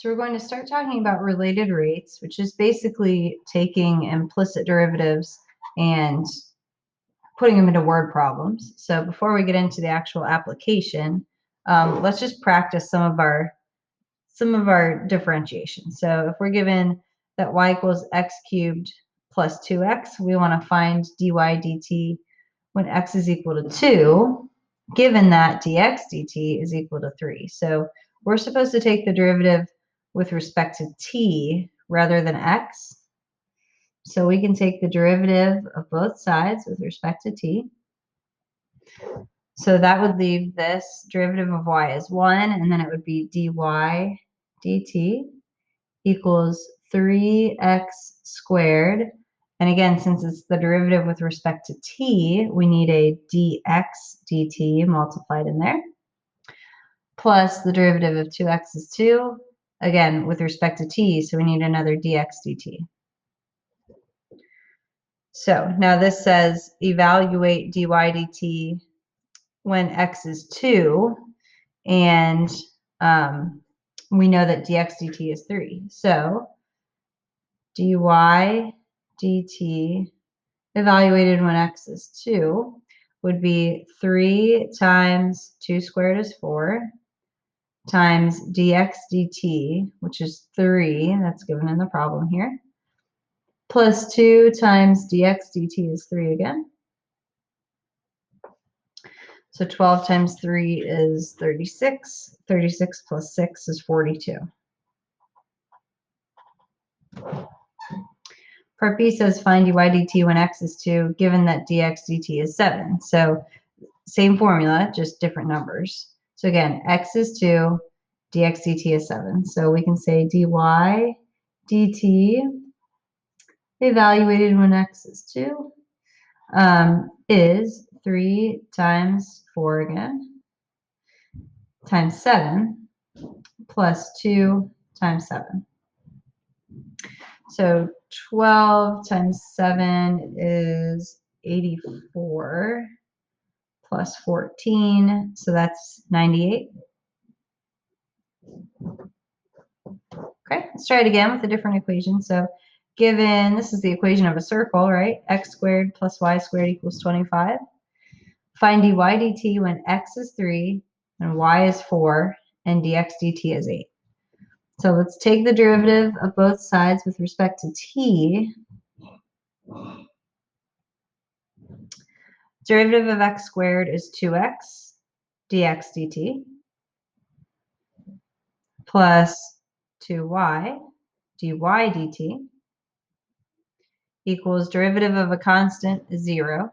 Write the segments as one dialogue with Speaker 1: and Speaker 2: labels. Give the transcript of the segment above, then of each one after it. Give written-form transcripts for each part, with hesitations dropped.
Speaker 1: So we're going to start talking about related rates, which is basically taking implicit derivatives and putting them into word problems. So before we get into the actual application, let's just practice some of our differentiation. So if we're given that y equals x cubed plus 2x, we want to find dy dt when x is equal to 2, given that dx dt is equal to 3. So we're supposed to take the derivative with respect to t rather than x. So we can take the derivative of both sides with respect to t. So that would leave this derivative of y as 1, and then it would be dy dt equals 3x squared. And again, since it's the derivative with respect to t, we need a dx dt multiplied in there, plus the derivative of 2x is 2, again, with respect to t, so we need another dx dt. So now this says evaluate dy dt when x is 2, and we know that dx dt is 3. So dy dt evaluated when x is 2 would be 3 times 2 squared is 4 times dx dt, which is 3, that's given in the problem here, plus 2 times dx dt is 3 again. So 12 times 3 is 36. 36 plus 6 is 42. Part B says find dy dt when x is 2, given that dx dt is 7. So same formula, just different numbers. So again, x is 2, dx dt is 7. So we can say dy dt evaluated when x is 2 is 3 times 4 again, times 7, plus 2 times 7. So 12 times 7 is 84, plus 14, so that's 98. Okay, let's try it again with a different equation. So given, this is the equation of a circle, right? X squared plus y squared equals 25. Find dy dt when x is 3 and y is 4 and dx dt is 8. So let's take the derivative of both sides with respect to t. Derivative of x squared is 2x dx dt plus 2y dy dt equals derivative of a constant is 0.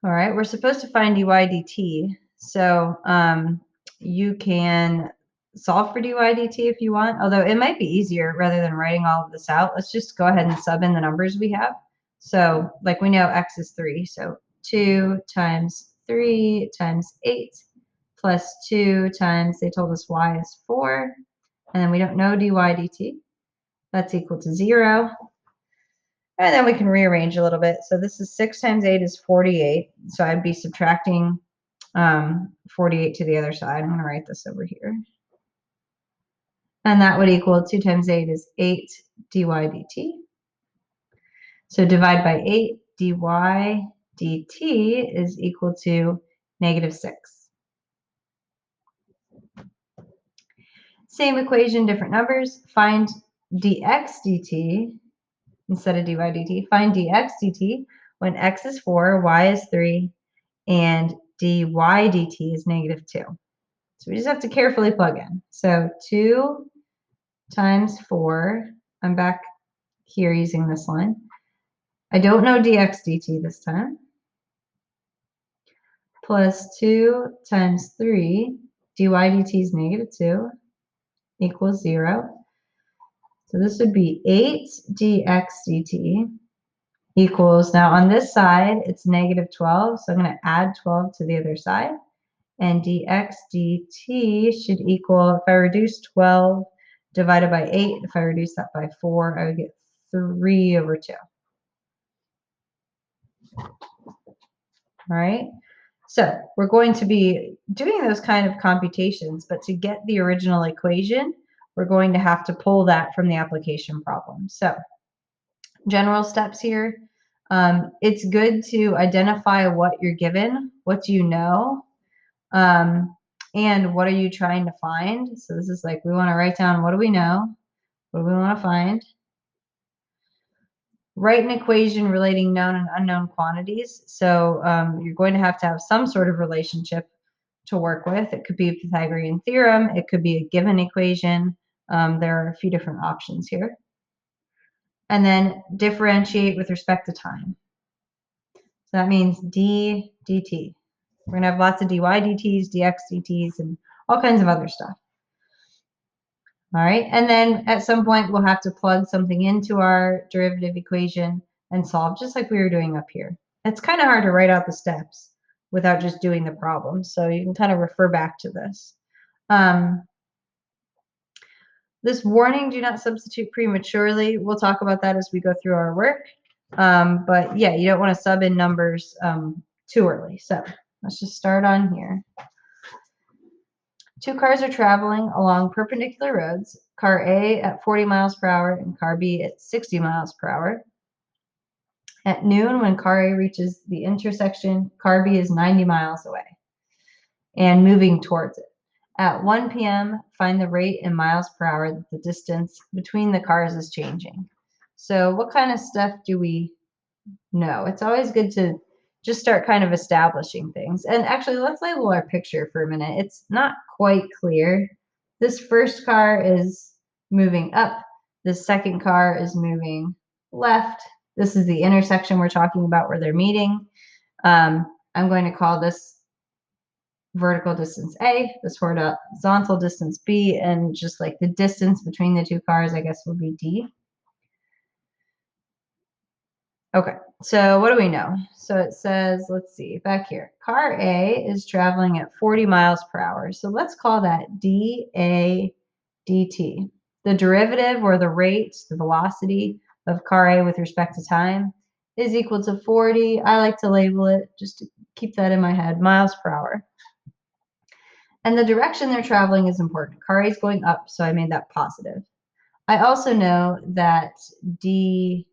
Speaker 1: All right, we're supposed to find dy dt. So you can solve for dy dt if you want, although it might be easier rather than writing all of this out. Let's just go ahead and sub in the numbers we have. So like we know x is 3, so 2 times 3 times 8 plus 2 times, they told us y is 4, and then we don't know dy dt. That's equal to 0. And then we can rearrange a little bit. So this is 6 times 8 is 48. So I'd be subtracting 48 to the other side. I'm going to write this over here. And that would equal 2 times 8 is 8 dy dt. So divide by 8, dy dt is equal to -6. Same equation, different numbers. Find dx dt instead of dy dt. Find dx dt when x is 4, y is 3, and dy dt is -2. So we just have to carefully plug in. So 2 times 4, I'm back here using this line. I don't know dx dt this time. Plus 2 times 3, dy dt is -2, equals 0. So this would be 8 dx dt equals, now on this side, it's -12, so I'm going to add 12 to the other side. And dx dt should equal, if I reduce 12 divided by 8, if I reduce that by 4, I would get 3 over 2. All right, So we're going to be doing those kind of computations, but to get the original equation, we're going to have to pull that from the application problem. So general steps here. It's good to identify what you're given, what do you know, and what are you trying to find. So this is like, we want to write down, what do we know? What do we want to find? Write an equation relating known and unknown quantities. So you're going to have some sort of relationship to work with. It could be a Pythagorean theorem. It could be a given equation. There are a few different options here. And then differentiate with respect to time. So that means d dt. We're going to have lots of dy dt's, dx dt's, and all kinds of other stuff. All right, and then at some point we'll have to plug something into our derivative equation and solve, just like we were doing up here. It's kind of hard to write out the steps without just doing the problem, so you can kind of refer back to this. This warning, do not substitute prematurely. We'll talk about that as we go through our work. But yeah, you don't want to sub in numbers too early. So let's just start on here. Two cars are traveling along perpendicular roads, car A at 40 miles per hour and car B at 60 miles per hour. At noon, when car A reaches the intersection, car B is 90 miles away and moving towards it. At 1 p.m., find the rate in miles per hour that the distance between the cars is changing. So what kind of stuff do we know? It's always good to just start kind of establishing things. And actually, let's label our picture for a minute. It's not quite clear. This first car is moving up. This second car is moving left. This is the intersection we're talking about where they're meeting. I'm going to call this vertical distance A, this horizontal distance B, and just like the distance between the two cars, I guess, will be D. Okay, so what do we know? So it says, let's see, back here, car A is traveling at 40 miles per hour. So let's call that dA dt. The derivative, or the rate, the velocity of car A with respect to time, is equal to 40. I like to label it, just to keep that in my head, miles per hour. And the direction they're traveling is important. Car A is going up, so I made that positive. I also know that dB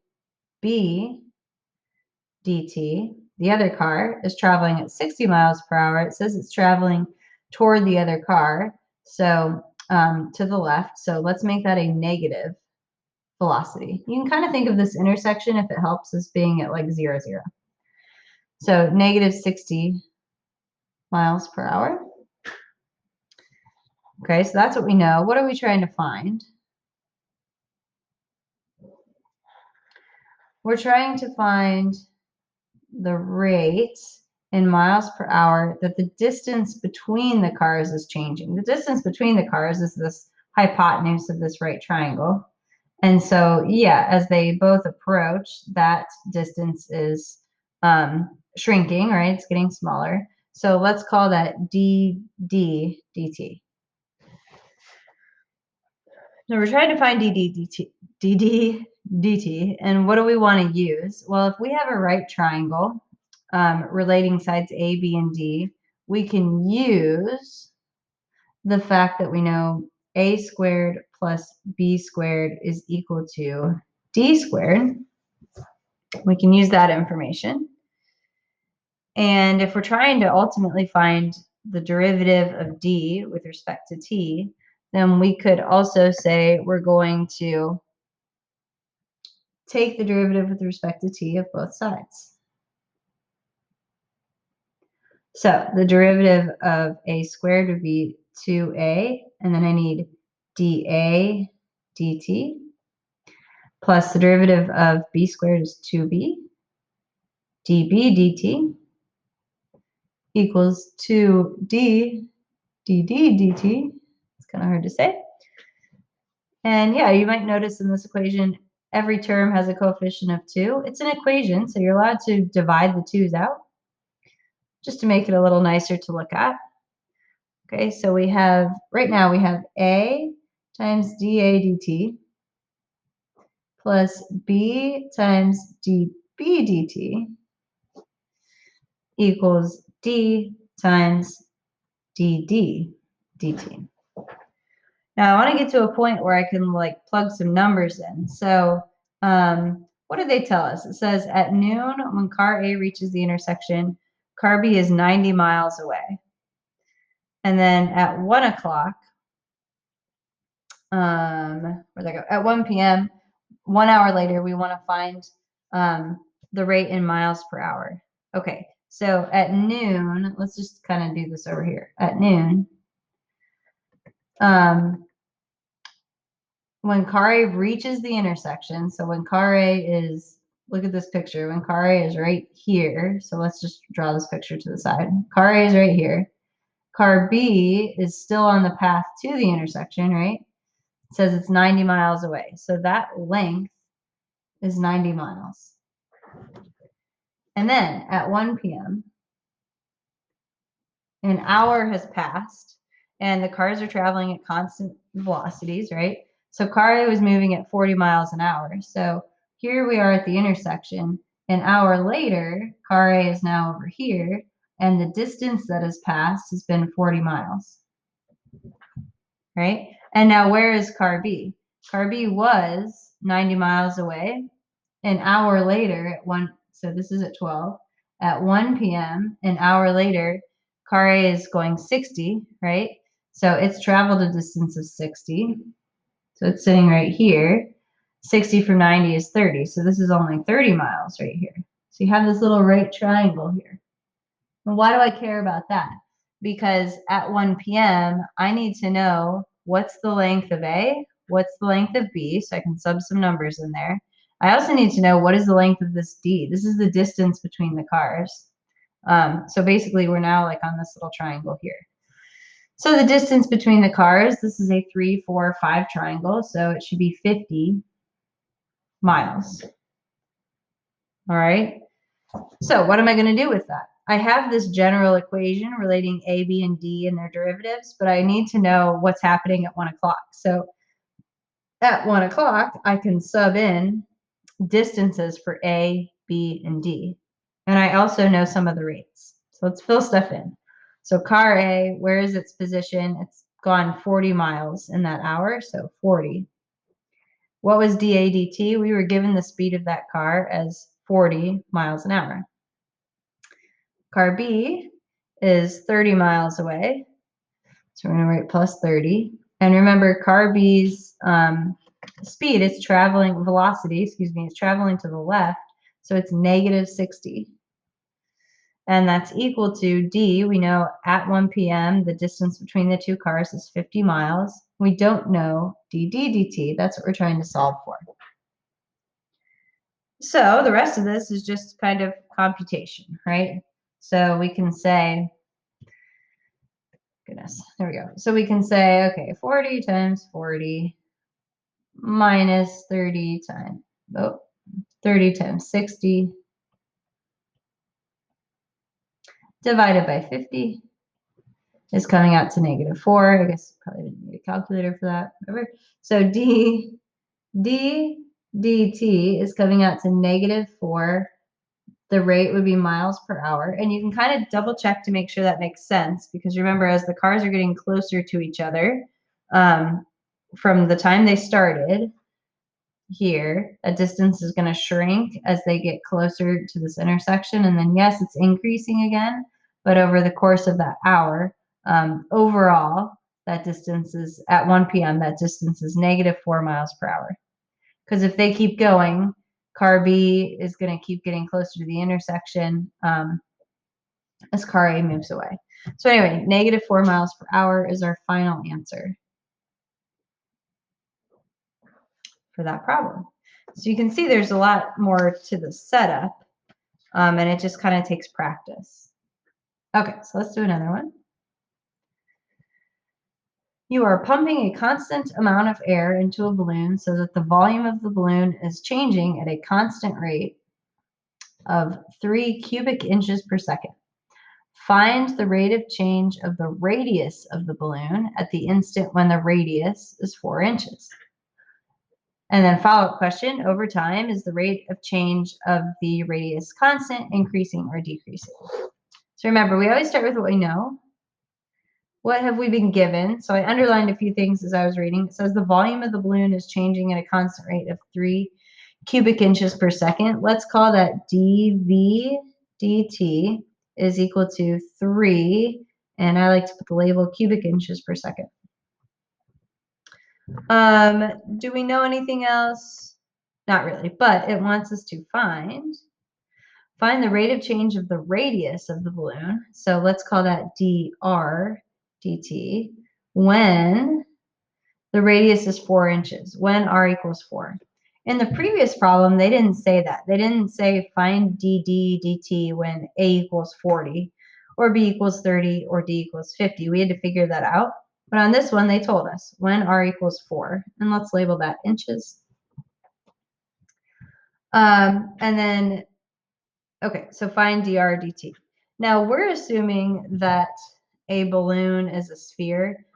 Speaker 1: dt, the other car, is traveling at 60 miles per hour. It says it's traveling toward the other car, so to the left. So let's make that a negative velocity. You can kind of think of this intersection, if it helps, as being at like 0, 0. So negative 60 miles per hour. Okay, so that's what we know. What are we trying to find? We're trying to find the rate in miles per hour that the distance between the cars is changing. The distance between the cars is this hypotenuse of this right triangle. And so, yeah, as they both approach, that distance is shrinking, right? It's getting smaller. So let's call that dd dt. Now we're trying to find dd dt, and what do we want to use? Well, if we have a right triangle relating sides A, B, and D, we can use the fact that we know A squared plus B squared is equal to D squared. We can use that information. And if we're trying to ultimately find the derivative of D with respect to T, then we could also say we're going to take the derivative with respect to T of both sides. So the derivative of A squared would be 2A, and then I need dA dt, plus the derivative of B squared is 2B, dB dt equals 2D dd dt. It's kind of hard to say. And yeah, you might notice in this equation, every term has a coefficient of 2. It's an equation, so you're allowed to divide the 2's out just to make it a little nicer to look at. Okay, so we have, right now we have A times dA dt plus B times dB dt equals d times dd dt. Now I want to get to a point where I can like plug some numbers in. So what did they tell us? It says at noon, when car A reaches the intersection, car B is 90 miles away. And then at 1 o'clock, where'd that go? At 1 p.m., 1 hour later, we want to find the rate in miles per hour. Okay, so at noon, let's just kind of do this over here. At noon, when car A reaches the intersection, so when car A is, look at this picture, when car A is right here, so let's just draw this picture to the side. Car A is right here. Car B is still on the path to the intersection, right? It says it's 90 miles away. So that length is 90 miles. And then at 1 p.m., an hour has passed and the cars are traveling at constant velocities, right? So car A was moving at 40 miles an hour. So here we are at the intersection. An hour later, car A is now over here, and the distance that has passed has been 40 miles, right? And now where is car B? Car B was 90 miles away. An hour later at 1, so this is at 12. At 1 p.m., an hour later, car A is going 60, right? So it's traveled a distance of 60. So it's sitting right here. 60 from 90 is 30. So this is only 30 miles right here. So you have this little right triangle here. And why do I care about that? Because at 1 p.m., I need to know what's the length of A, what's the length of B, so I can sub some numbers in there. I also need to know what is the length of this D. This is the distance between the cars. So basically, we're now like on this little triangle here. So the distance between the cars, this is a 3, 4, 5 triangle, so it should be 50 miles. All right. So what am I going to do with that? I have this general equation relating A, B, and D and their derivatives, but I need to know what's happening at 1 o'clock. So at 1 o'clock, I can sub in distances for A, B, and D. And I also know some of the rates. So let's fill stuff in. So car A, where is its position? It's gone 40 miles in that hour, so 40. What was dA dt? We were given the speed of that car as 40 miles an hour. Car B is 30 miles away. So we're going to write plus 30. And remember, car B's speed, it's traveling, velocity, excuse me, it's traveling to the left. So it's negative 60. And that's equal to D. We know at 1 p.m., the distance between the two cars is 50 miles. We don't know dd dt. That's what we're trying to solve for. So the rest of this is just kind of computation, right? So we can say, goodness, there we go. So we can say, okay, 40 times 40 minus 30 times, 30 times 60 divided by 50 is coming out to negative 4. I guess probably didn't need a calculator for that, whatever. So d dt is coming out to negative 4. The rate would be miles per hour. And you can kind of double check to make sure that makes sense, because remember, as the cars are getting closer to each other, from the time they started here, a distance is going to shrink as they get closer to this intersection. And then yes, it's increasing again, but over the course of that hour, overall, that distance is at 1 p.m., that distance is negative 4 miles per hour. Because if they keep going, car B is going to keep getting closer to the intersection as car A moves away. So anyway, negative 4 miles per hour is our final answer for that problem. So you can see there's a lot more to the setup, and it just kind of takes practice. Okay, so let's do another one. You are pumping a constant amount of air into a balloon so that the volume of the balloon is changing at a constant rate of 3 cubic inches per second. Find the rate of change of the radius of the balloon at the instant when the radius is 4 inches. And then follow-up question, over time, is the rate of change of the radius constant, increasing or decreasing? So remember, we always start with what we know. What have we been given? So I underlined a few things as I was reading. It says the volume of the balloon is changing at a constant rate of 3 cubic inches per second. Let's call that dV dt is equal to 3, and I like to put the label cubic inches per second. Do we know anything else? Not really, but it wants us to find the rate of change of the radius of the balloon. So let's call that dr dt when the radius is 4 inches, when r equals 4. In the previous problem, they didn't say that. They didn't say find dd dt when a equals 40, or b equals 30, or d equals 50. We had to figure that out. But on this one, they told us when r equals 4. And let's label that inches. And then, okay, so find dr dt. Now, we're assuming that a balloon is a sphere.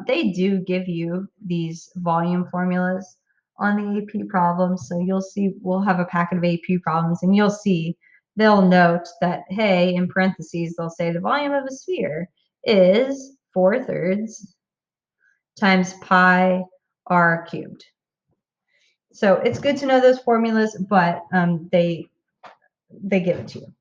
Speaker 1: They do give you these volume formulas on the AP problems. So you'll see, we'll have a packet of AP problems, and you'll see they'll note that, hey, in parentheses, they'll say the volume of a sphere is 4/3 times pi r cubed. So it's good to know those formulas, but they give it to you.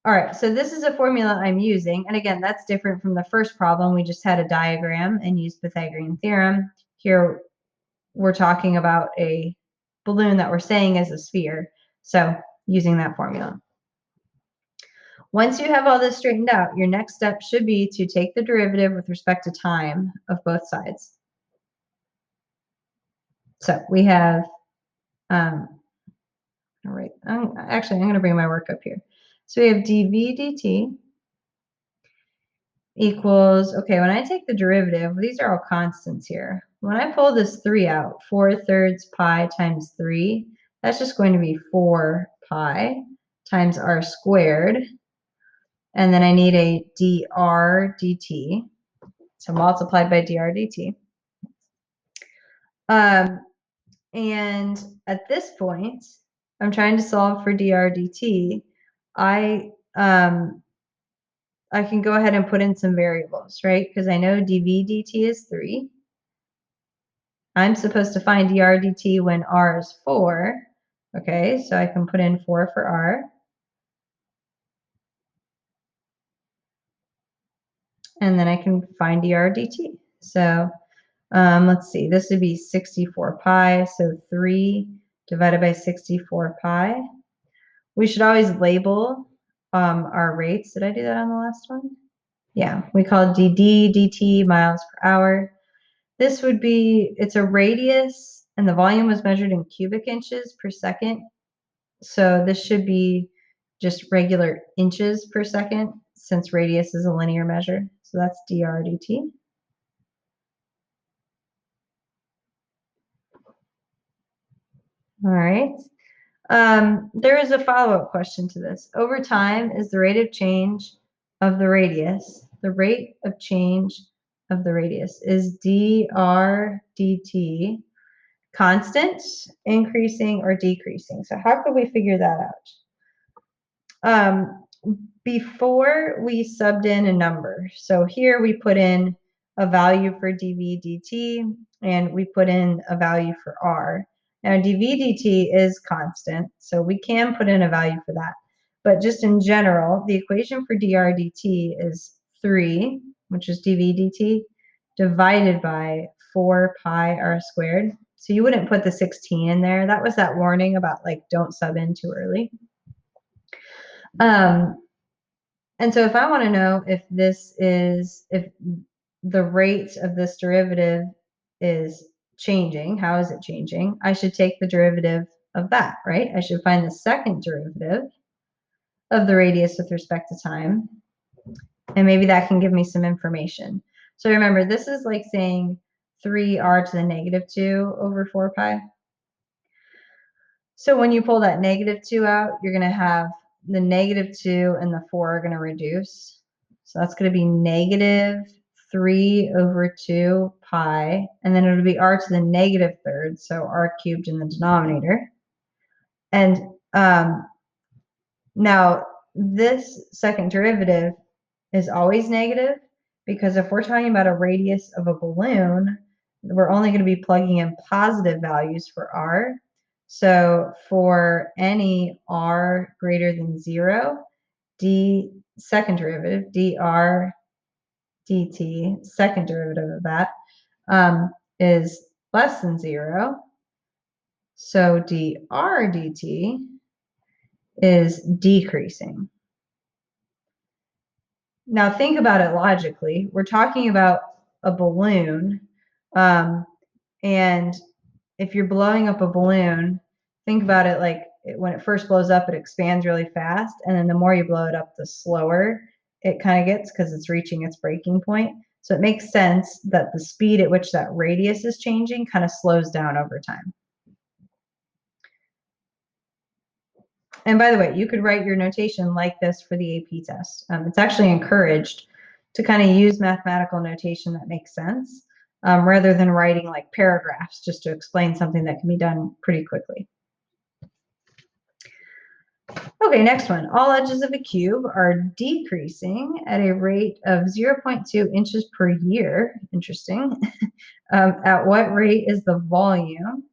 Speaker 1: All right, so this is a formula I'm using. And again, that's different from the first problem. We just had a diagram and used Pythagorean theorem. Here, we're talking about a balloon that we're saying is a sphere. So using that formula. Once you have all this straightened out, your next step should be to take the derivative with respect to time of both sides. So we have, all right, actually, I'm going to bring my work up here. So we have dv dt equals, okay, when I take the derivative, these are all constants here. When I pull this 3 out, 4/3 pi times 3, that's just going to be 4 pi times r squared. And then I need a dr dt, so multiplied by dr dt. And at this point, I'm trying to solve for dr dt. I can go ahead and put in some variables, right? Because I know dv dt is 3. I'm supposed to find dr dt when r is 4. Okay, so I can put in 4 for r. And then I can find dr dt. So let's see, this would be 64 pi. So 3 divided by 64 pi. We should always label our rates. Did I do that on the last one? Yeah, we call dt miles per hour. This would be, it's a radius, and the volume was measured in cubic inches per second. So this should be just regular inches per second, since radius is a linear measure. So that's dr dt. All right. There is a follow-up question to this. Over time, is the rate of change of the radius, the rate of change of the radius, is dr dt constant, increasing, or decreasing? So how could we figure that out? Before we subbed in a number, so here we put in a value for dv dt, and we put in a value for r. Now dv dt is constant, so we can put in a value for that. But just in general, the equation for dr dt is 3, which is dv dt, divided by 4 pi r squared. So you wouldn't put the 16 in there. That was that warning about, like, don't sub in too early. And so if I want to know if the rate of this derivative is changing, how is it changing? I should take the derivative of that, right? I should find the second derivative of the radius with respect to time. And maybe that can give me some information. So remember, this is like saying 3r to the negative 2 over 4 pi. So when you pull that negative 2 out, you're going to have the negative 2 and the 4 are going to reduce. So that's going to be negative 3 over 2 pi, and then it'll be r to the negative third, so r cubed in the denominator. And now this second derivative is always negative, because if we're talking about a radius of a balloon, we're only going to be plugging in positive values for r. So for any r greater than 0, second derivative, dr dt, second derivative of that, is less than 0. So dr dt is decreasing. Now think about it logically. We're talking about a balloon, and if you're blowing up a balloon, think about it like when it first blows up, it expands really fast, and then the more you blow it up, the slower it kind of gets because it's reaching its breaking point. So it makes sense that the speed at which that radius is changing kind of slows down over time. And by the way, you could write your notation like this for the AP test. It's actually encouraged to kind of use mathematical notation that makes sense, rather than writing like paragraphs just to explain something that can be done pretty quickly. Okay, next one. All edges of a cube are decreasing at a rate of 0.2 inches per year. Interesting. At what rate is the volume?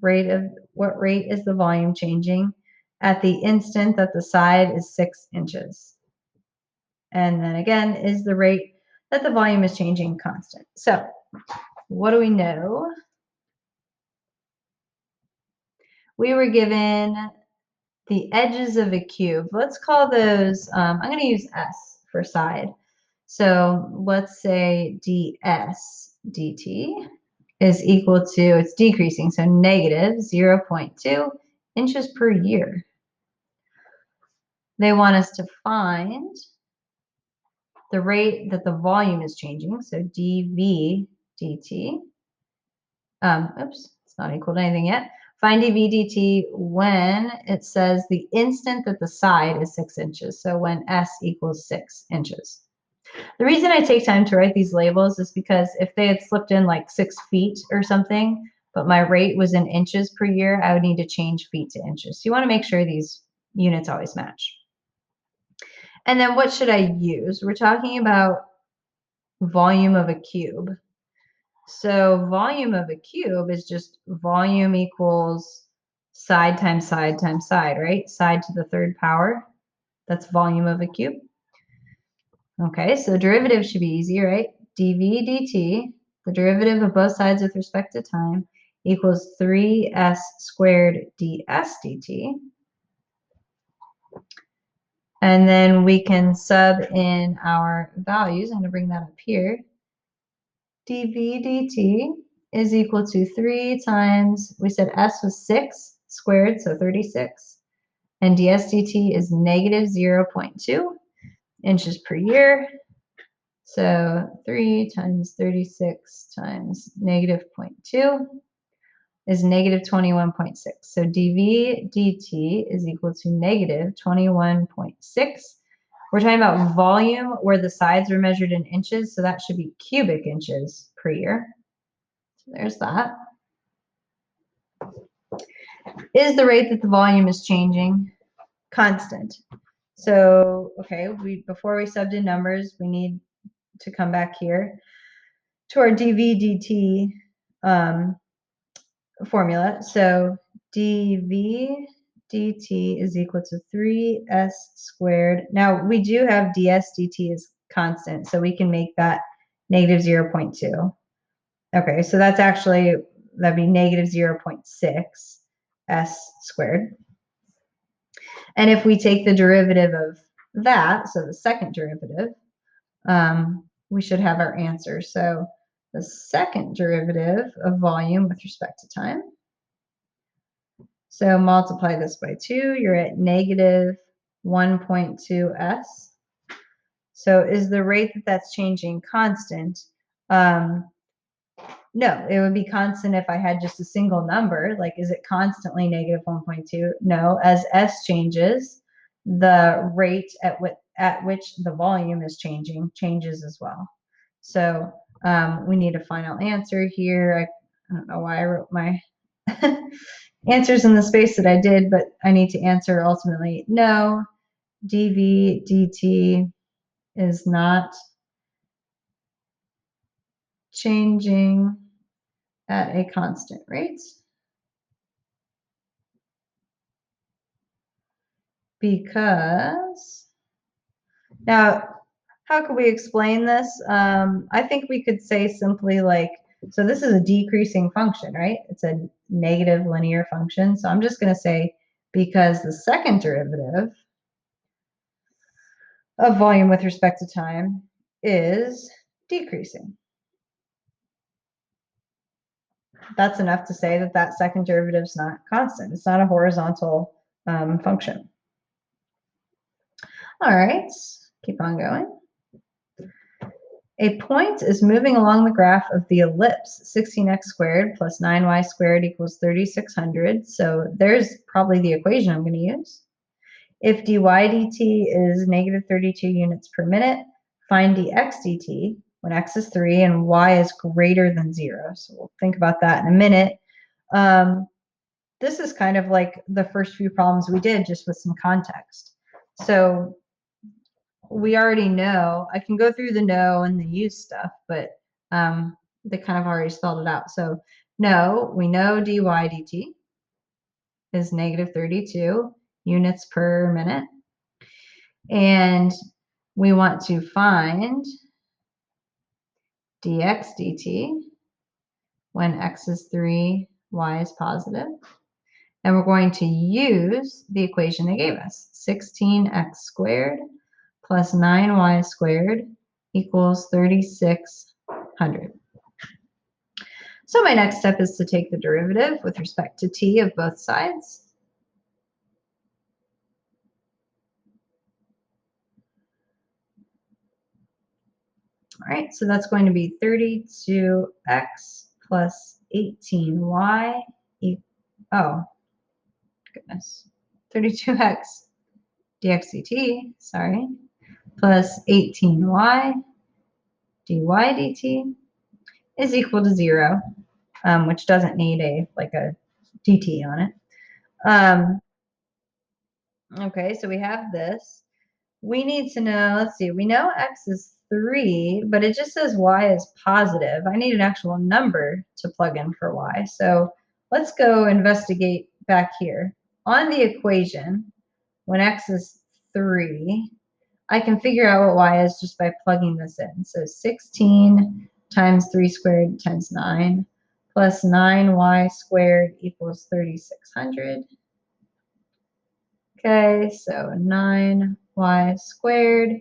Speaker 1: What rate is the volume changing at the instant that the side is 6 inches? And then again, is the rate that the volume is changing constant? So what do we know? We were given the edges of a cube. Let's call those, I'm going to use S for side. So let's say ds dt is equal to, it's decreasing, so negative 0.2 inches per year. They want us to find the rate that the volume is changing, so dv dt. Oops, it's not equal to anything yet. Find dv dt when it says the instant that the side is 6 inches, so when s equals 6 inches. The reason I take time to write these labels is because if they had slipped in like 6 feet or something, but my rate was in inches per year, I would need to change feet to inches. So you want to make sure these units always match. And then what should I use? We're talking about volume of a cube. So volume of a cube is just volume equals side times side times side, right? Side to the third power. That's volume of a cube. Okay, so derivative should be easy, right? dv dt, the derivative of both sides with respect to time, equals 3s squared ds dt. And then we can sub in our values. I'm going to bring that up here. dv dt is equal to 3 times, we said s was 6 squared, so 36. And ds dt is negative 0.2 inches per year. So 3 times 36 times negative 0.2 is negative 21.6. So dv dt is equal to negative 21.6. We're talking about volume where the sides were measured in inches, so that should be cubic inches per year. So there's that. Is the rate that the volume is changing constant? So, okay, before we subbed in numbers, we need to come back here to our dv dt formula. So dv dt is equal to 3s squared. Now we do have ds dt as constant, so we can make that negative 0.2. Okay, so that's actually, that'd be negative 0.6 s squared. And if we take the derivative of that, so the second derivative, we should have our answer. So the second derivative of volume with respect to time. So multiply this by 2, you're at negative 1.2 s. So is the rate that that's changing constant? No, it would be constant if I had just a single number. Like, is it constantly negative 1.2? No, as s changes, the rate at which the volume is changing changes as well. So we need a final answer here. I don't know why I wrote my answers in the space that I did, but I need to answer ultimately no. dv dt is not changing at a constant rate because, now, how could we explain this? I think we could say simply like, so this is a decreasing function, right? It's a negative linear function. So I'm just going to say because the second derivative of volume with respect to time is decreasing. That's enough to say that that second derivative is not constant. It's not a horizontal function. All right, keep on going. A point is moving along the graph of the ellipse 16x squared plus 9y squared equals 3600. So there's probably the equation I'm going to use. If dy dt is negative 32 units per minute, find dx dt when x is 3 and y is greater than 0. So we'll think about that in a minute. This is kind of like the first few problems we did, just with some context. So we already know, I can go through the know and the use stuff, but they kind of already spelled it out. So no, we know dy dt is negative 32 units per minute. And we want to find dx dt when x is 3, y is positive. And we're going to use the equation they gave us, 16x squared plus 9y squared equals 3600. So my next step is to take the derivative with respect to t of both sides. All right, so that's going to be 32x plus 18y. Oh, goodness. 32x dx dt, sorry, plus 18y dy dt is equal to 0, which doesn't need a dt on it. Okay, so we have this. We need to know, let's see, we know x is 3, but it just says y is positive. I need an actual number to plug in for y. So let's go investigate back here. On the equation, when x is 3, I can figure out what y is just by plugging this in. So 16 times 3 squared times 9 plus 9y squared equals 3600. Okay, so 9y squared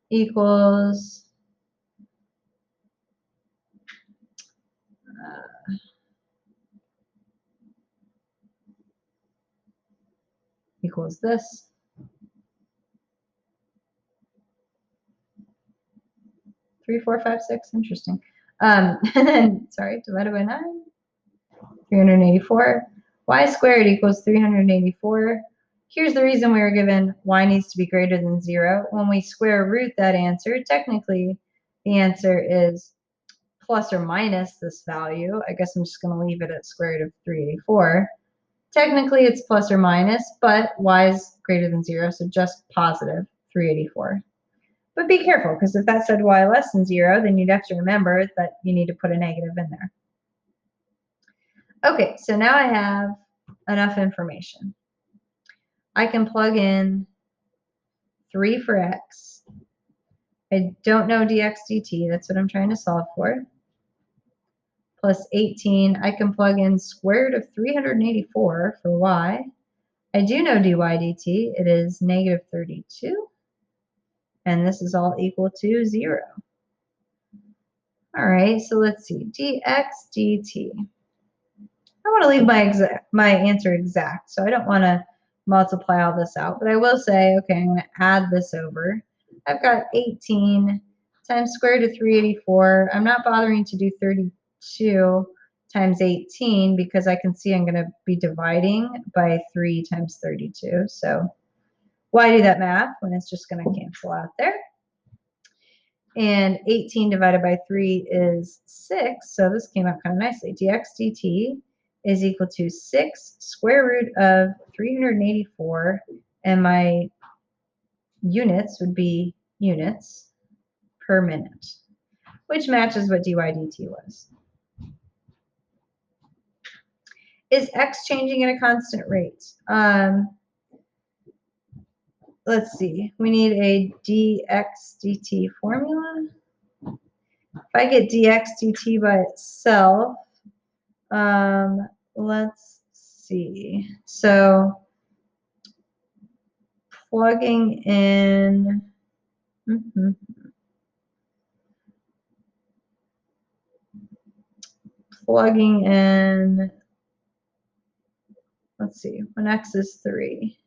Speaker 1: equals equals this. 3, 4, 5, 6. Interesting. And then, sorry, divided by 9. 384. Y squared equals 384. Here's the reason we were given y needs to be greater than 0. When we square root that answer, technically the answer is plus or minus this value. I guess I'm just going to leave it at square root of 384. Technically it's plus or minus, but y is greater than 0, so just positive 384. But be careful, because if that said y less than 0, then you'd have to remember that you need to put a negative in there. Okay, so now I have enough information. I can plug in 3 for x. I don't know dx dt, that's what I'm trying to solve for. Plus 18, I can plug in square root of 384 for y. I do know dy dt, it is negative 32. And this is all equal to 0. All right, so let's see, dx dt. I want to leave my answer exact, so I don't want to multiply all this out, but I will say, okay, I'm going to add this over. I've got 18 times square root of 384. I'm not bothering to do 32 times 18 because I can see I'm going to be dividing by 3 times 32. So why do that math when it's just going to cancel out there? And 18 divided by 3 is 6, so this came out kind of nicely. dx dt is equal to 6 square root of 384, and my units would be units per minute, which matches what dy dt was. Is x changing at a constant rate? Let's see. We need a dx dt formula. If I get dx dt by itself, let's see. So plugging in, plugging in, let's see, when x is 3.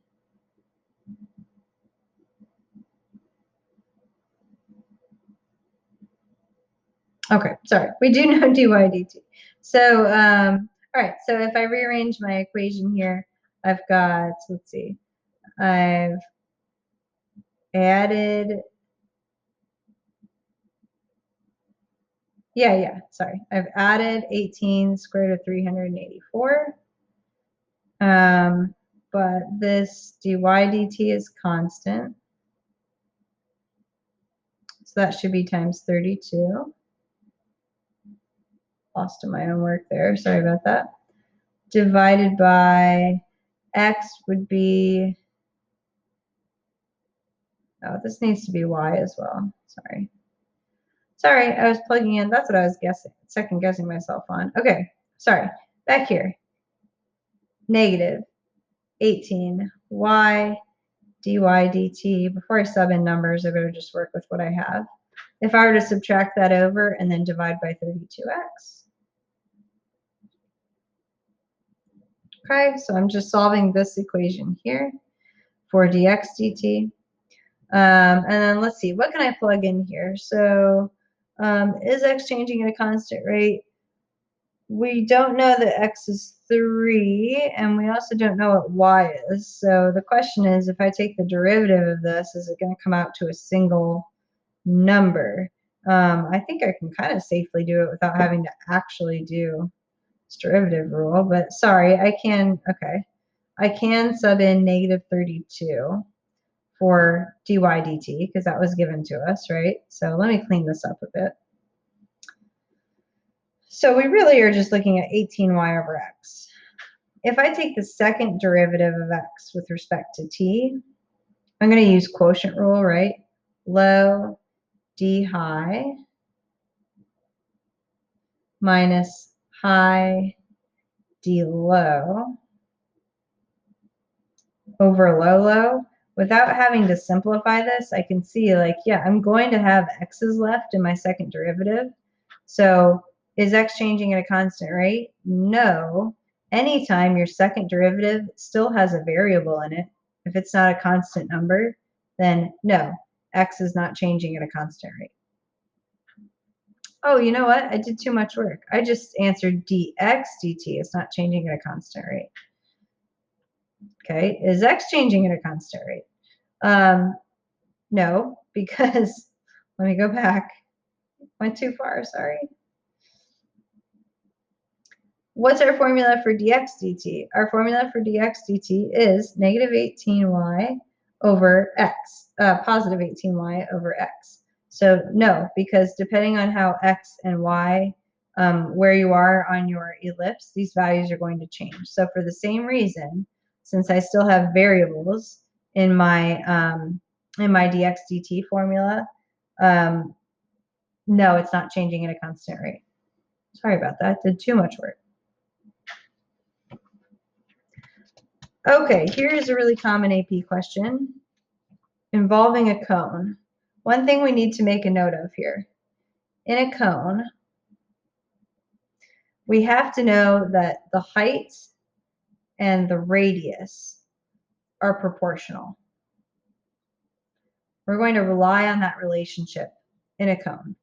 Speaker 1: Okay, sorry, we do know dy dt. So, all right, so if I rearrange my equation here, I've got, let's see, I've added, sorry, I've added 18 square root of 384. But this dy dt is constant. So that should be times 32. Lost in my own work there, sorry about that. Divided by x would be, oh, this needs to be y as well, sorry. Sorry, I was plugging in, that's what I was guessing, second guessing myself on. Okay, sorry, back here. Negative 18 y dy dt. Before I sub in numbers, I better just work with what I have. If I were to subtract that over and then divide by 32x. Okay, so I'm just solving this equation here for dx dt. And then let's see, what can I plug in here? So is x changing at a constant rate? We don't know that x is 3, and we also don't know what y is. So the question is, if I take the derivative of this, is it going to come out to a single number? I think I can kind of safely do it without having to actually do this derivative rule, but sorry, I can sub in negative 32 for dy dt because that was given to us, right? So let me clean this up a bit. So we really are just looking at 18y over x. If I take the second derivative of x with respect to t, I'm going to use quotient rule, right? Low d high minus high d low over low. Without having to simplify this, I can see like, yeah, I'm going to have x's left in my second derivative. So is x changing at a constant rate? No. Anytime your second derivative still has a variable in it, if it's not a constant number, then no, x is not changing at a constant rate. Oh, you know what? I did too much work. I just answered dx dt. It's not changing at a constant rate. Okay, is x changing at a constant rate? No, because let me go back. Went too far, sorry. What's our formula for dx dt? Our formula for dx dt is negative 18y over x, positive 18y over x. So no, because depending on how x and y, where you are on your ellipse, these values are going to change. So for the same reason, since I still have variables in my dx dt formula, no, it's not changing at a constant rate. Sorry about that, did too much work. Okay, here's a really common AP question involving a cone. One thing we need to make a note of here. In a cone, we have to know that the height and the radius are proportional. We're going to rely on that relationship in a cone.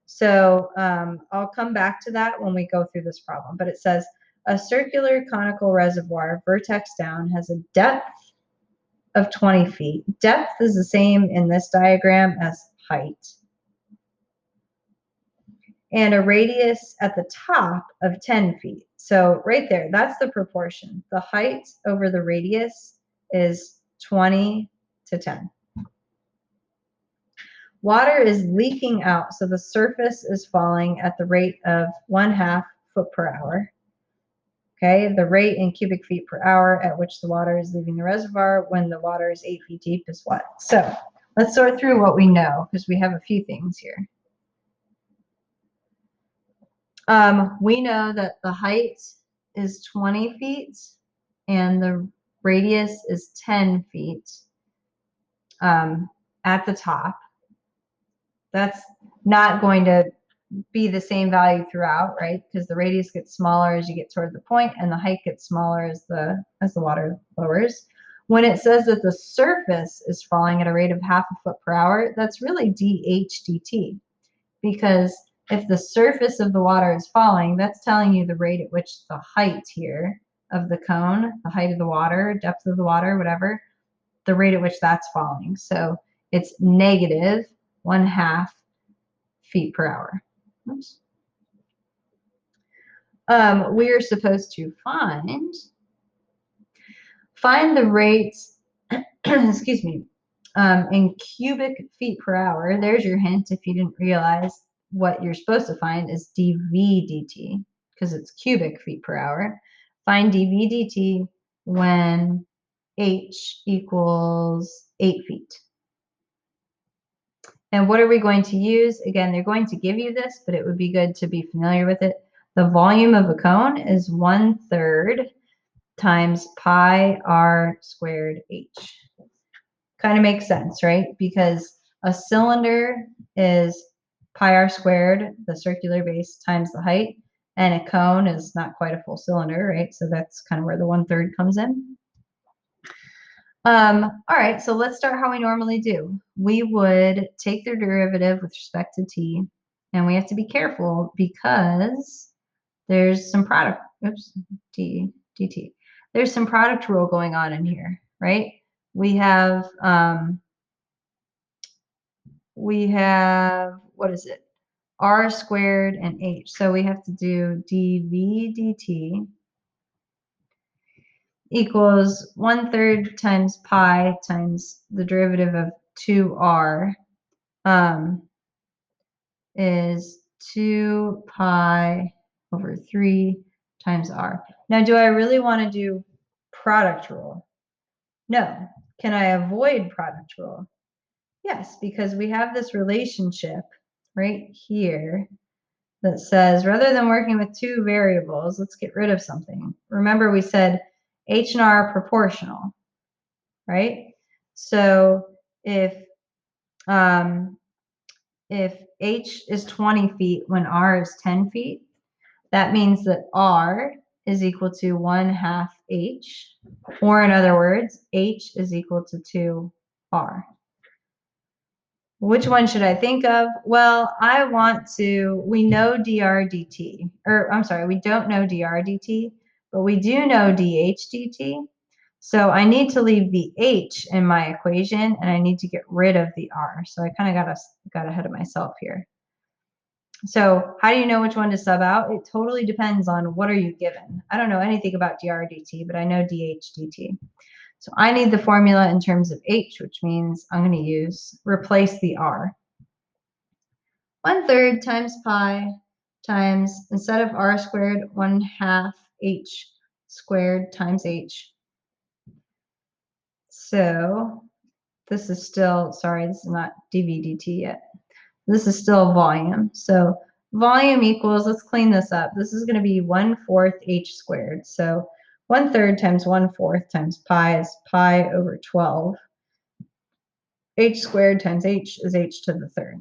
Speaker 1: So I'll come back to that when we go through this problem, but it says a circular conical reservoir, vertex down, has a depth of 20 feet. Depth is the same in this diagram as height. And a radius at the top of 10 feet. So right there, that's the proportion. The height over the radius is 20 to 10. Water is leaking out, so the surface is falling at the rate of 1/2 foot per hour. Okay, the rate in cubic feet per hour at which the water is leaving the reservoir when the water is 8 feet deep is what? So let's sort through what we know because we have a few things here. We know that the height is 20 feet and the radius is 10 feet at the top. That's not going to be the same value throughout, right? Because the radius gets smaller as you get toward the point and the height gets smaller as the water lowers. When it says that the surface is falling at a rate of 1/2 foot per hour, that's really dH dt, because if the surface of the water is falling, that's telling you the rate at which the height here of the cone, the height of the water, depth of the water, whatever, the rate at which that's falling. So it's negative 1/2 feet per hour. Oops. We are supposed to find the rates, excuse me, in cubic feet per hour. There's your hint if you didn't realize what you're supposed to find is dV dt, because it's cubic feet per hour. Find dV dt when h equals 8 feet. And what are we going to use? Again, they're going to give you this, but it would be good to be familiar with it. The volume of a cone is 1/3 times pi r squared h. Kind of makes sense, right? Because a cylinder is pi r squared, the circular base, times the height, and a cone is not quite a full cylinder, right? So that's kind of where the 1/3 comes in. All right, so let's start how we normally do. We would take the derivative with respect to t, and we have to be careful because there's some product, oops, dt. There's some product rule going on in here, right? We have, what is it? R squared and h. So we have to do dv dt equals 1/3 times pi times the derivative of 2r is 2 pi over 3 times r. Now, do I really want to do product rule? No. Can I avoid product rule? Yes, because we have this relationship right here that says rather than working with two variables, let's get rid of something. Remember we said h and r are proportional, right? So if h is 20 feet when r is 10 feet, that means that r is equal to 1/2 h, or in other words, h is equal to 2r. Which one should I think of? Well, we know dr dt, or I'm sorry, we don't know dr dt, but we do know dH dt. So I need to leave the h in my equation and I need to get rid of the r. So I kind of got ahead of myself here. So how do you know which one to sub out? It totally depends on what are you given. I don't know anything about dr dt, but I know dH dt. So I need the formula in terms of h, which means I'm going to replace the r. 1/3 times pi times, instead of r squared, 1/2 h squared times h. So this is still, sorry, this is not dV dt yet. This is still volume. So volume equals, let's clean this up. This is going to be 1/4 h squared. So 1/3 times 1/4 times pi is pi over 12. H squared times h is h to the third.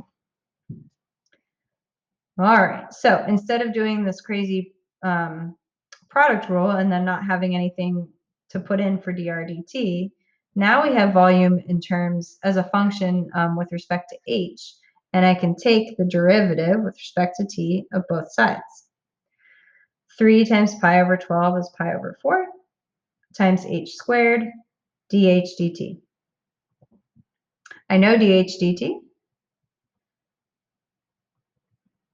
Speaker 1: All right, so instead of doing this crazy product rule and then not having anything to put in for dr dt, now we have volume in terms as a function with respect to h, and I can take the derivative with respect to t of both sides. 3 times pi over 12 is pi over 4 times h squared dH dt. I know dH dt.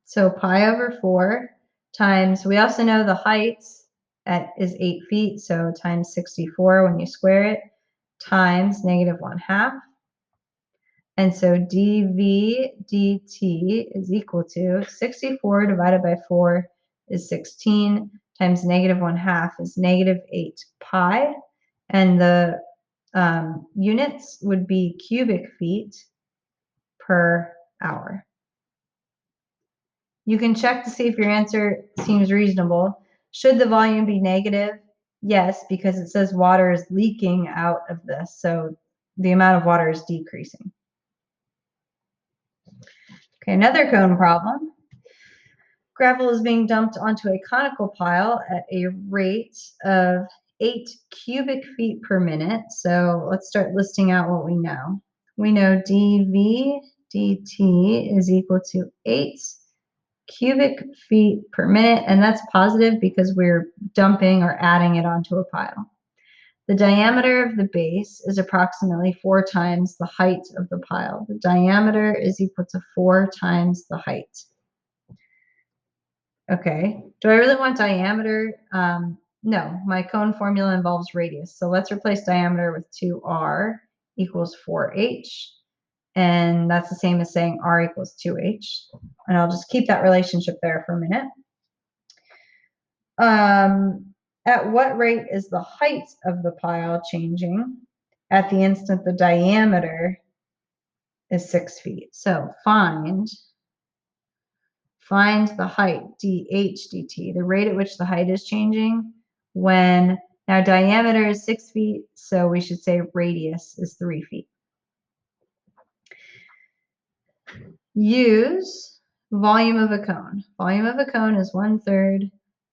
Speaker 1: So pi over 4 times, we also know the height is 8 feet, so times 64 when you square it, times negative 1/2. And so dv dt is equal to 64 divided by 4 is 16 times negative 1/2 is negative 8 pi. And the units would be cubic feet per hour. You can check to see if your answer seems reasonable. Should the volume be negative? Yes, because it says water is leaking out of this, so the amount of water is decreasing. Okay, another cone problem. Gravel is being dumped onto a conical pile at a rate of 8 cubic feet per minute. So let's start listing out what we know. We know dv dt is equal to 8 cubic feet per minute, and that's positive because we're dumping or adding it onto a pile. The diameter of the base is approximately 4 times the height of the pile. The diameter is equal to 4 times the height. Okay, do I really want diameter? No, my cone formula involves radius. So let's replace diameter with 2r equals 4h. And that's the same as saying r equals 2h. And I'll just keep that relationship there for a minute. At what rate is the height of the pile changing at the instant the diameter is 6 feet? So find the height, dh dt, the rate at which the height is changing when, now diameter is 6 feet, so we should say radius is 3 feet. Use volume of a cone. Volume of a cone is 1/3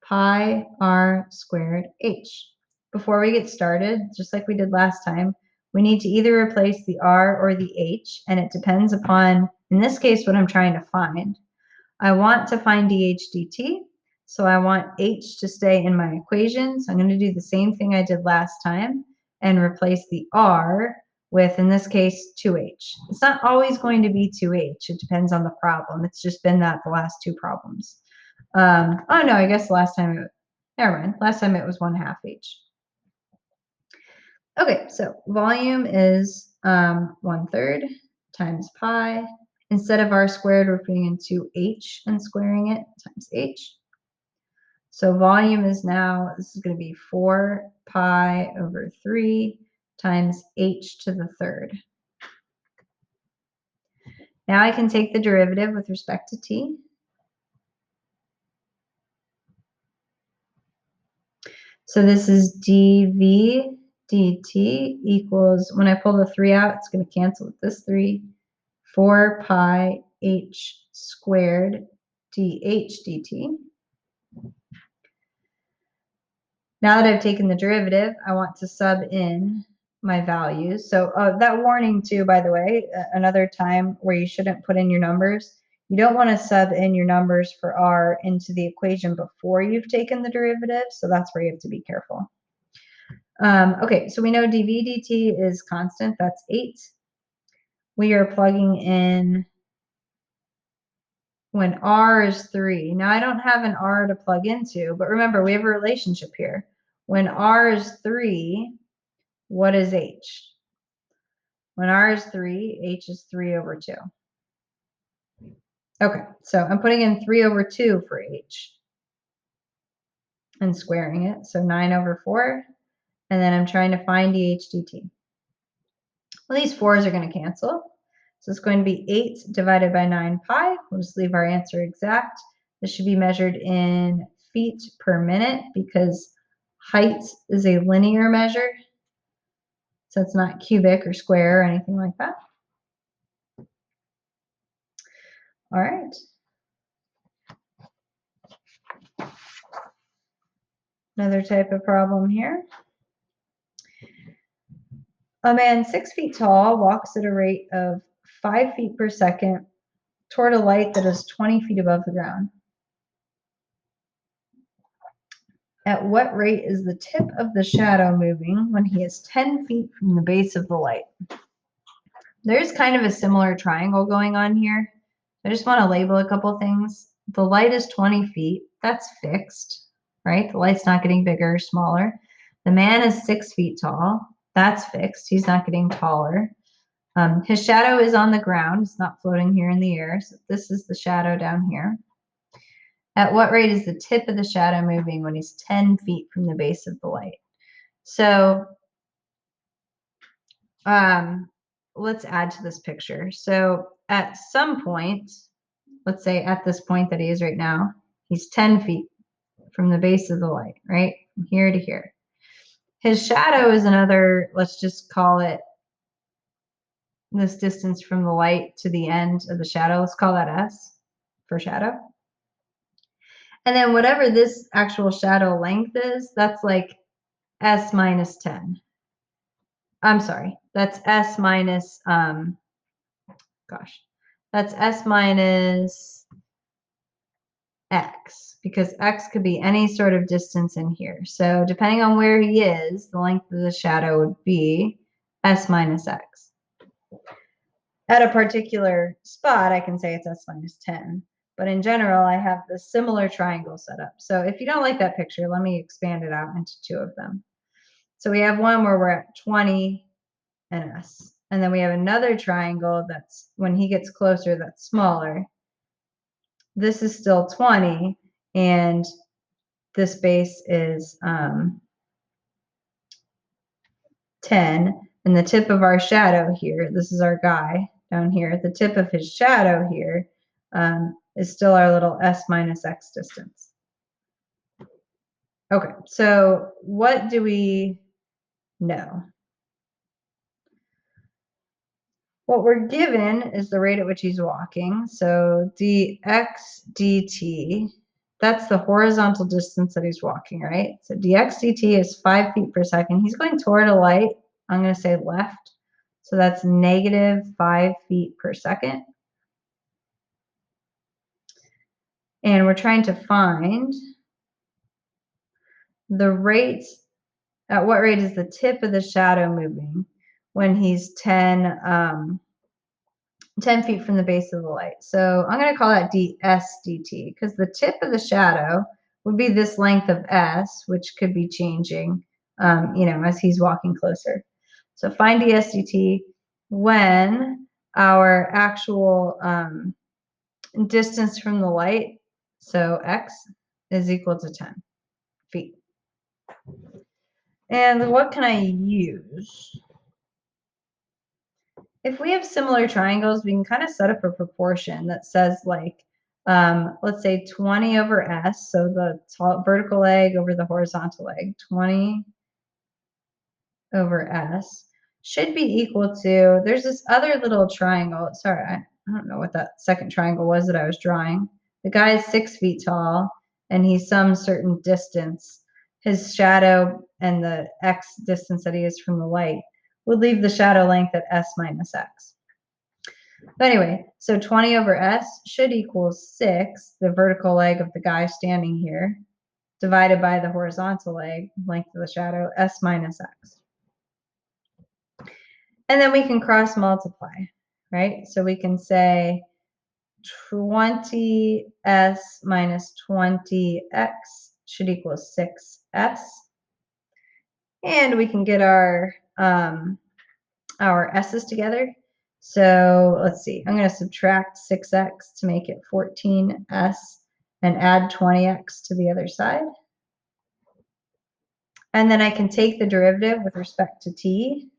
Speaker 1: pi r squared h. Before we get started, just like we did last time, we need to either replace the r or the h, and it depends upon, in this case, what I'm trying to find. I want to find dh dt, so I want h to stay in my equation. So I'm going to do the same thing I did last time and replace the r with, in this case, 2h. It's not always going to be 2h. It depends on the problem. It's just been that the last two problems. Oh, no, I guess last time never mind. Last time it was 1/2 h. Okay, so volume is 1/3 times pi. Instead of r squared, we're putting into h and squaring it times h. So volume is now, this is going to be 4 pi over 3 times h to the third. Now I can take the derivative with respect to t. So this is dv dt equals, when I pull the 3 out, it's going to cancel with this 3, 4 pi h squared dh dt. Now that I've taken the derivative, I want to sub in my values. So that warning too, by the way, another time where you shouldn't put in your numbers. You don't want to sub in your numbers for r into the equation before you've taken the derivative. So that's where you have to be careful. Okay, so we know dv dt is constant. That's 8. We are plugging in when r is 3. Now I don't have an r to plug into, but remember we have a relationship here. When r is 3, what is h? When r is 3, h is 3 over 2. Okay, so I'm putting in 3 over 2 for h and squaring it. So 9 over 4. And then I'm trying to find dh dt. Well, these 4's are going to cancel. So it's going to be 8 divided by 9 pi. We'll just leave our answer exact. This should be measured in feet per minute because height is a linear measure. So it's not cubic or square or anything like that. All right. Another type of problem here. A man 6 feet tall walks at a rate of 5 feet per second toward a light that is 20 feet above the ground. At what rate is the tip of the shadow moving when he is 10 feet from the base of the light? There's kind of a similar triangle going on here. I just want to label a couple things. The light is 20 feet. That's fixed, right? The light's not getting bigger or smaller. The man is 6 feet tall. That's fixed. He's not getting taller. His shadow is on the ground. It's not floating here in the air. So this is the shadow down here. At what rate is the tip of the shadow moving when he's 10 feet from the base of the light? So let's add to this picture. So at some point, let's say at this point that he is right now, he's 10 feet from the base of the light, right? From here to here. His shadow is another, let's just call it this distance from the light to the end of the shadow. Let's call that S for shadow. And then whatever this actual shadow length is, that's like S minus 10. I'm sorry, that's S minus, that's S minus X, because X could be any sort of distance in here. So depending on where he is, the length of the shadow would be S minus X. At a particular spot, I can say it's S minus 10. But in general, I have this similar triangle set up. So if you don't like that picture, let me expand it out into two of them. So we have one where we're at 20 and S. And then we have another triangle that's, when he gets closer, that's smaller. This is still 20, and this base is 10. And the tip of our shadow here, this is our guy down here, the tip of his shadow here is still our little S minus X distance. Okay, so what do we know? What we're given is the rate at which he's walking. So dx dt, that's the horizontal distance that he's walking, right? So dx dt is 5 feet per second. He's going toward a light. I'm going to say left. So that's negative 5 feet per second. And we're trying to find the rate, at what rate is the tip of the shadow moving when he's 10 feet from the base of the light. So I'm going to call that ds dt, because the tip of the shadow would be this length of s, which could be changing, as he's walking closer. So find ds dt when our actual distance from the light, so x, is equal to 10 feet. And what can I use? If we have similar triangles, we can kind of set up a proportion that says like, let's say 20 over S, so the vertical leg over the horizontal leg, 20 over S should be equal to, there's this other little triangle. Sorry, I don't know what that second triangle was that I was drawing. The guy is 6 feet tall and he's some certain distance. His shadow and the X distance that he is from the light would leave the shadow length at S minus X. But anyway, so 20 over S should equal 6, the vertical leg of the guy standing here, divided by the horizontal leg, length of the shadow, S minus X. And then we can cross multiply, right? So we can say 20S minus 20X should equal 6S. And we can get our S's together. So let's see, I'm going to subtract 6x to make it 14s and add 20x to the other side. And then I can take the derivative with respect to t.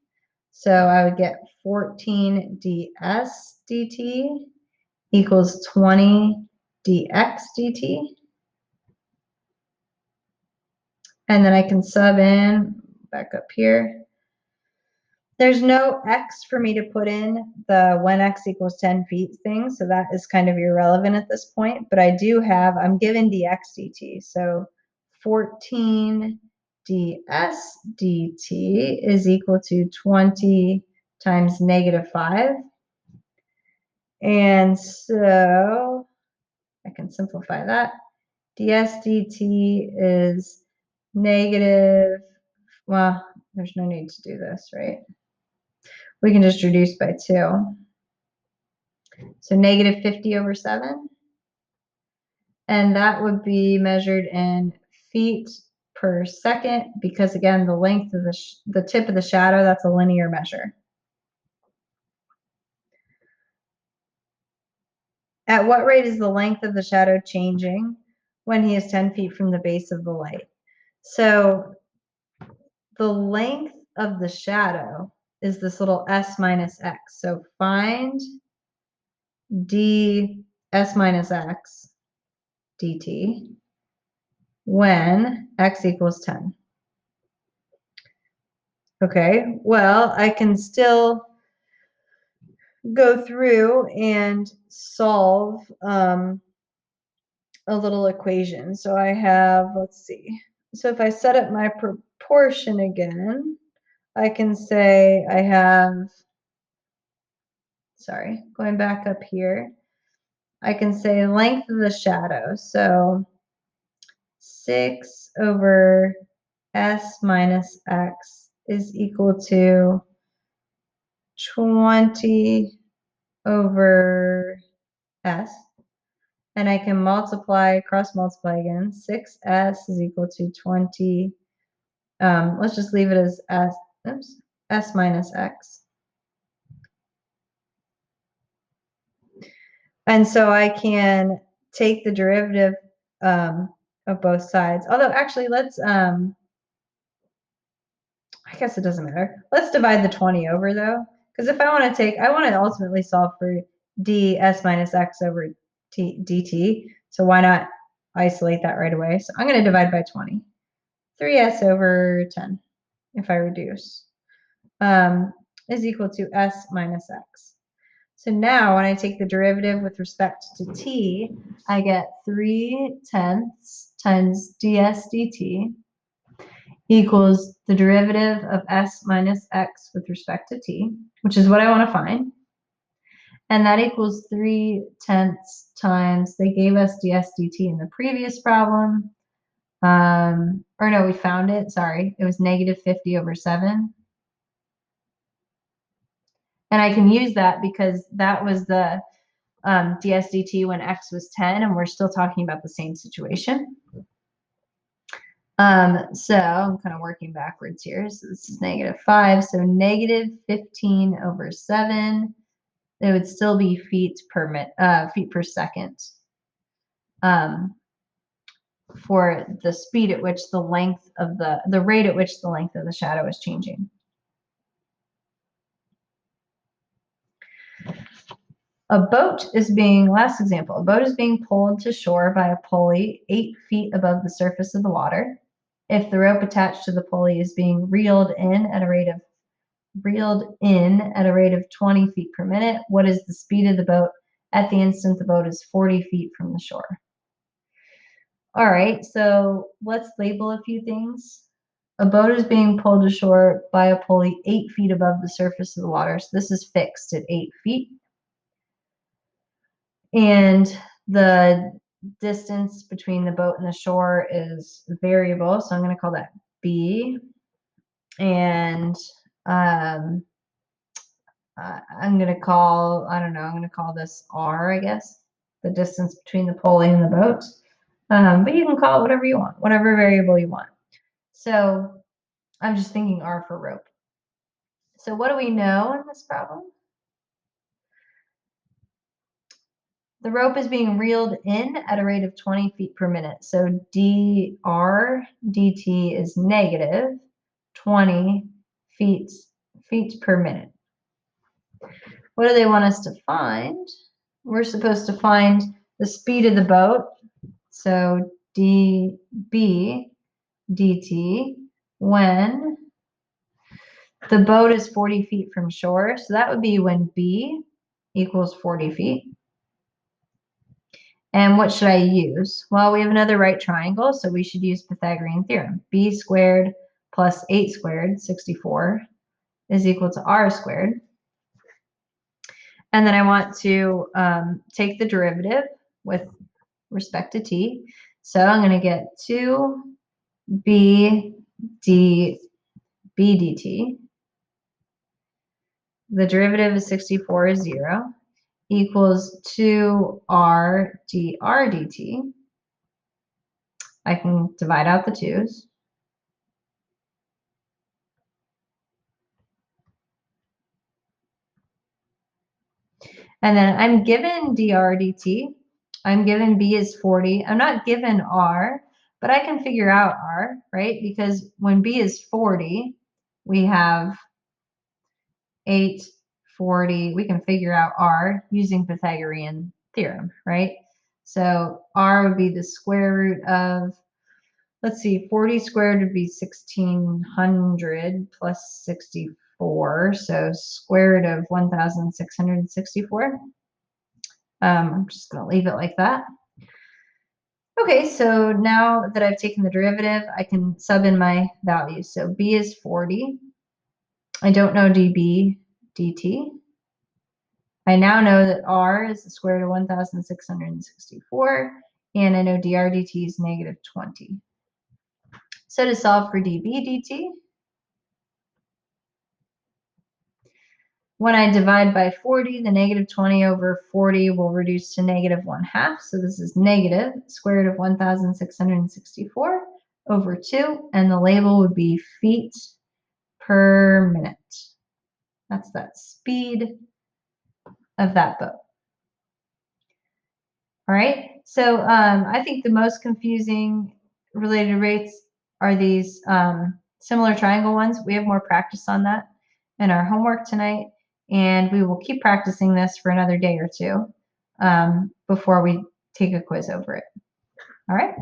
Speaker 1: So I would get 14 ds dt equals 20 dx dt. And then I can sub in, back up here. There's no x for me to put in the when x equals 10 feet thing, so that is kind of irrelevant at this point. But I do have, I'm given dx dt, so 14 ds dt is equal to 20 times negative 5. And so I can simplify that. ds dt is negative, well, there's no need to do this, right? We can just reduce by 2. So negative 50 over 7. And that would be measured in feet per second, because again, the length of the tip of the shadow, that's a linear measure. At what rate is the length of the shadow changing when he is 10 feet from the base of the light? So the length of the shadow is this little s minus x. So find ds minus x dt when x equals 10. Okay, well, I can still go through and solve a little equation. So I have, let's see. So if I set up my proportion again, I can say I have, sorry, going back up here, I can say length of the shadow. So 6 over s minus x is equal to 20 over s. And I can multiply, cross multiply again. 6s is equal to 20. Let's just leave it as s minus x. And so I can take the derivative of both sides. Although actually, let's, I guess it doesn't matter. Let's divide the 20 over though. Because if I want to take, I want to ultimately solve for ds minus x over dt. So why not isolate that right away? So I'm going to divide by 20. 3s over 10, if I reduce, is equal to s minus x. So now when I take the derivative with respect to t, I get 3/10 times ds dt equals the derivative of s minus x with respect to t, which is what I want to find. And that equals 3/10 times, they gave us ds dt in the previous problem. Or no, we found it, sorry. It was negative 50 over 7. And I can use that because that was the ds dt when x was 10, and we're still talking about the same situation. So I'm kind of working backwards here. So this is negative 5. So negative 15 over 7. It would still be feet per second for the speed at which the length of the rate at which the length of the shadow is changing. A boat is being, last example, a boat is being pulled to shore by a pulley 8 feet above the surface of the water. If the rope attached to the pulley is being reeled in at a rate of 20 feet per minute, what is the speed of the boat at the instant the boat is 40 feet from the shore? All right, so let's label a few things. A boat is being pulled to shore by a pulley 8 feet above the surface of the water. So this is fixed at 8 feet. And the distance between the boat and the shore is variable, so I'm going to call that B. And I'm going to call, I don't know, I'm going to call this R, I guess, the distance between the pulley and the boat. But you can call it whatever you want, whatever variable you want. So I'm just thinking R for rope. So what do we know in this problem? The rope is being reeled in at a rate of 20 feet per minute. So dr dt is negative 20 feet per minute. What do they want us to find? We're supposed to find the speed of the boat. So db dt when the boat is 40 feet from shore. So that would be when b equals 40 feet. And what should I use? Well, we have another right triangle, so we should use Pythagorean theorem. B squared plus 8 squared, 64, is equal to r squared. And then I want to take the derivative with respect to t. So I'm going to get 2b dt. The derivative of 64 is 0, equals 2r dr dt. I can divide out the 2's. And then I'm given dr dt. I'm given b is 40. I'm not given r, but I can figure out r, right? Because when b is 40, we have 8, 40. We can figure out r using Pythagorean theorem, right? So r would be the square root of, let's see, 40 squared would be 1600 plus 64. So square root of 1664. I'm just going to leave it like that. Okay, so now that I've taken the derivative, I can sub in my values. So b is 40. I don't know db dt. I now know that r is the square root of 1664, and I know dr dt is negative 20. So to solve for db dt, when I divide by 40, the negative 20 over 40 will reduce to negative 1/2. So this is negative square root of 1664 over 2, and the label would be feet per minute. That's that speed of that boat. All right, so I think the most confusing related rates are these similar triangle ones. We have more practice on that in our homework tonight, and we will keep practicing this for another day or two before we take a quiz over it. All right.